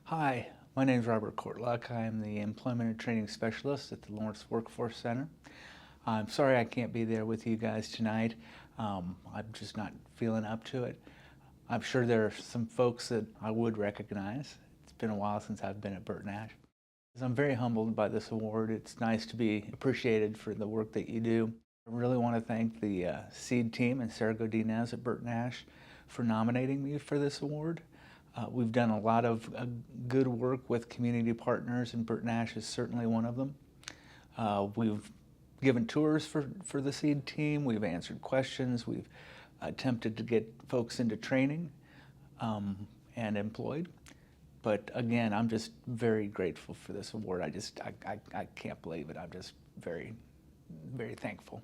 Hi, my name is Robert Kortlucke. I am the Employment and Training Specialist at the Lawrence Workforce Center. I'm sorry I can't be there with you guys tonight. I'm just not feeling up to it. I'm sure there are some folks that I would recognize. It's been a while since I've been at Burt Nash. I'm very humbled by this award. It's nice to be appreciated for the work that you do. I really want to thank the SEED team and Sarah Godinez at Burt Nash for nominating me for this award. We've done a lot of good work with community partners, and Burt Nash is certainly one of them. We've given tours for the SEED team. We've answered questions. We've attempted to get folks into training and employed. But again, I'm just very grateful for this award. I can't believe it. I'm just very, very thankful.